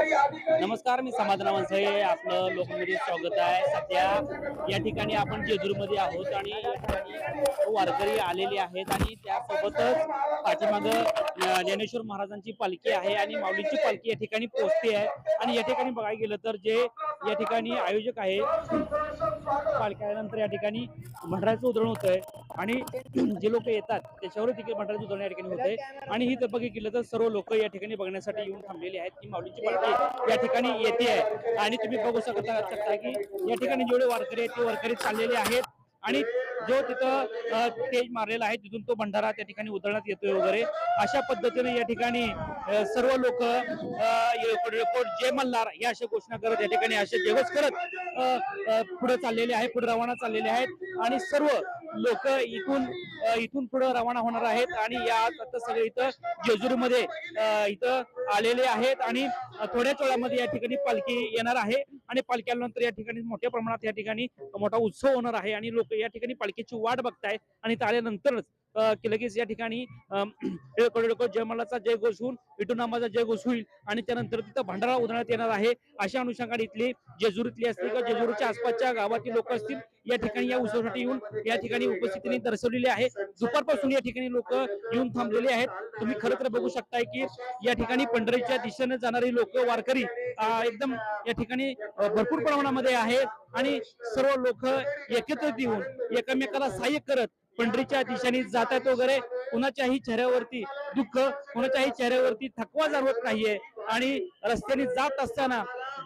नमस्कार, मी समाधान वंसळे, आपलं लोकमध्ये स्वागत आहे। सध्या या ठिकाणी आपण जेजूरमध्ये आहोत आणि या ठिकाणी वारकरी आलेले आहेत आणि त्यासोबतच पाठीमागं ज्ञानेश्वर महाराजांची पालखी आहे आणि माऊलींची पालखी या ठिकाणी पोहोचते आहे। आणि या ठिकाणी बघायला गेलं तर जे या ठिकाणी आयोजक आहे, पालखी आल्यानंतर या ठिकाणी भंडाऱ्याचं उधळण होत आहे आणि जे लोक येतात त्याच्यावर देखील भंडाऱ्याचं उधळण या ठिकाणी होत आहे। आणि ही तर बघितलं गेलं तर सर्व लोक या ठिकाणी बघण्यासाठी येऊन थांबलेले आहेत की माऊलींची पालखी या ठिकाणी येते आहे। आणि तुम्ही बघू शकता की या ठिकाणी जेवढे वारकरी आहेत ते वारकरी चाललेले आहेत आणि जो तिथं स्टेज मारलेला आहे तिथून तो भंडारा त्या ठिकाणी उतरण्यात येतोय वगैरे अशा पद्धतीने या ठिकाणी सर्व लोक जय मल्हार या अशा घोषणा करत या ठिकाणी असे जयघोष करत पुढे चाललेले आहेत, पुढे रवाना चाललेले आहेत आणि सर्व लोक इथून पुढे रवाना होणार आहेत। आणि या आता सगळे इथं जेजूरमध्ये इथं आलेले आहेत आणि थोड्याच वेळामध्ये या ठिकाणी पालखी येणार आहे आणि पालखी आल्यानंतर या ठिकाणी मोठ्या प्रमाणात या ठिकाणी मोठा उत्सव होणार आहे आणि लोक या ठिकाणी पालखीची वाट बघतायत आणि आल्यानंतरच लगेच या ठिकाणी जय मल्हारचा जय घोष होऊन विठू नामाचा जय घोष होईल आणि त्यानंतर तिथं भंडारा उधळण्यात येणार आहे। अशा अनुषंगाने इथली जेजूरीतली असतील किंवा जेजूरच्या आसपासच्या गावातील लोक असतील या ठिकाणी या उत्सवासाठी येऊन या ठिकाणी उपस्थितीने दर्शवलेली आहे। दुपारपासून या ठिकाणी लोक येऊन थांबलेले आहेत। तुम्ही खरं तर बघू शकताय की या ठिकाणी पंढरीच्या दिशेने जाणारी लोक वारकरी एकदम या ठिकाणी भरपूर प्रमाणामध्ये आहेत आणि सर्व लोक एकत्रित येऊन एकमेकाला सहाय्य करत पंढरीच्या दिशेने जातात वगैरे। कुणाच्याही चेहऱ्यावरती दुःख, कुणाच्याही चेहऱ्यावरती थकवा जाणवत नाहीये आणि रस्त्याने जात असताना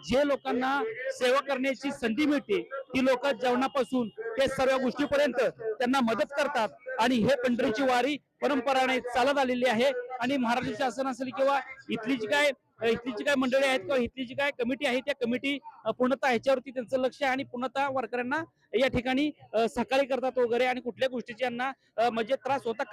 जे लोकांना सेवा करण्याची संधी मिळते ती लोक जेवणापासून ते सर्व गोष्टीपर्यंत त्यांना मदत करतात आणि हे पंढरीची वारी परंपराने चालत आलेली आहे। आणि महाराष्ट्र शासन असेल किंवा इथली जी काय मंडळी आहेत किंवा इथली जी काय कमिटी आहे त्या कमिटी पूर्णतः ह्याच्यावरती त्यांचं लक्ष आहे आणि पूर्णतः वारकऱ्यांना या ठिकाणी सहकार्य करतात वगैरे आणि कुठल्या गोष्टीची यांना म्हणजे त्रास होता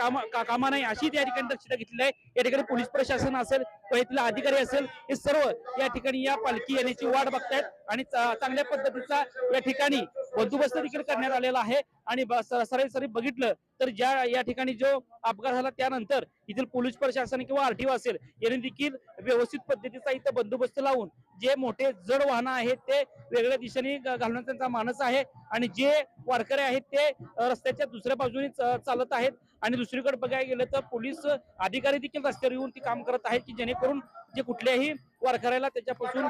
कामा नाही अशी त्या ठिकाणी दक्षता घेतलेली आहे। या ठिकाणी पोलीस प्रशासन असेल किंवा इथला अधिकारी असेल हे सर्व या ठिकाणी या पालखी येण्याची वाट बघतायत आणि चांगल्या पद्धतीचा या ठिकाणी बंदोबस्त देखील करण्यात आलेला आहे। आणि सरासरी बघितलं तर या ठिकाणी जो अपघात झाला त्यानंतर इथील पोलीस प्रशासन किंवा आरटीओ असेल यांनी देखील व्यवस्थित पद्धतीचा इथं बंदोबस्त लावून जे मोठे जड वाहन आहेत ते वेगळ्या दिशेने घालण्याचा त्यांचा मानस आहे आणि जे वारकरी आहेत ते रस्त्याच्या दुसऱ्या बाजूने चालत आहेत। आणि दुसरीकडे बघायला गेलं तर पोलीस अधिकारी देखील रस्त्यावर येऊन ती काम करत आहेत की जेणेकरून जे कुठल्याही वारकऱ्याला त्याच्यापासून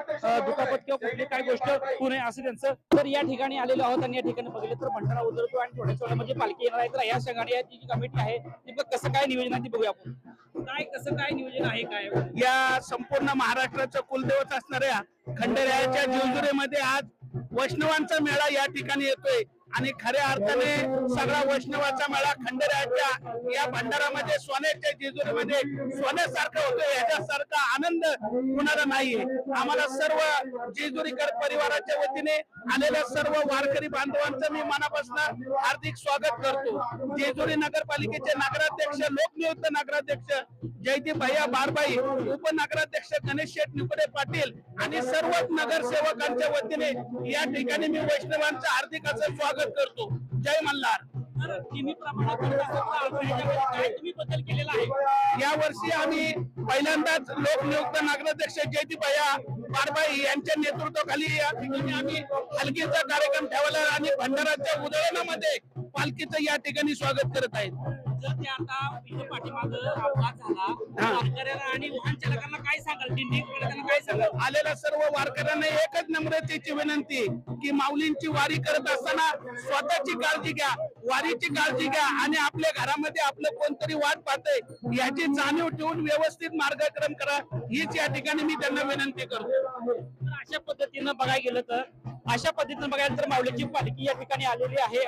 दुखापत किंवा कुठली काही गोष्ट होऊ नये असं त्यांचं। तर या ठिकाणी आलेलो आहोत आणि या ठिकाणी बघितलं तर भंडारा उधळतो आणि थोड्याच वेळामध्ये पालखी येणार आहे। तर या संघाने जी कमिटी आहे नेमकं कसं काय नियोजन आहे ते बघूया आपण। कसं काय नियोजन आहे काय या संपूर्ण महाराष्ट्राचं कुलदैवत असणाऱ्या खंडेरायाच्या जेजुरीमध्ये आज वैष्णवांचा मेळा या ठिकाणी येतोय आणि खऱ्या अर्थाने सगळा वैष्णवाचा मेळा खंडेरायाच्या या भंडारामध्ये सोन्याच्या जेजुरीमध्ये सोन्यासारखं होतोय। ह्याच्यासारखा आनंद कुणाला नाहीये। आम्हाला सर्व जेजुरीकर परिवाराच्या वतीने आलेल्या सर्व वारकरी बांधवांचं मी मनापासून हार्दिक स्वागत करतो। जेजुरी नगरपालिकेचे नगराध्यक्ष, लोकनियुक्त नगराध्यक्ष जयदीप भैया बारबाई, उपनगराध्यक्ष गणेश शेठ निकडे पाटील आणि सर्व नगरसेवकांच्या वतीने या ठिकाणी मी वैष्णवांचं हार्दिक असं स्वागत करतो। जय मल्हार। या वर्षी आम्ही पहिल्यांदाच लोकनियुक्त नगराध्यक्ष जयदीप भैया बारबाई यांच्या नेतृत्वाखाली या ठिकाणी आम्ही हलगीचा कार्यक्रम ठेवला आणि भंडाराच्या उधळणामध्ये पालखीचं या ठिकाणी स्वागत करत आहेत। आलेल्या सर्व वारकऱ्यांना एकच नम्रतेची विनंती की माऊलींची वारी करत असताना स्वतःची काळजी घ्या, वारीची काळजी घ्या आणि आपल्या घरामध्ये आपलं कोणतरी वाट पाहतंय याची जाणीव ठेवून व्यवस्थित मार्गक्रम करा, हीच या ठिकाणी मी त्यांना विनंती करतो। अशा पद्धतीनं बघायला गेलं तर माऊलींची पालखी या ठिकाणी आलेली आहे।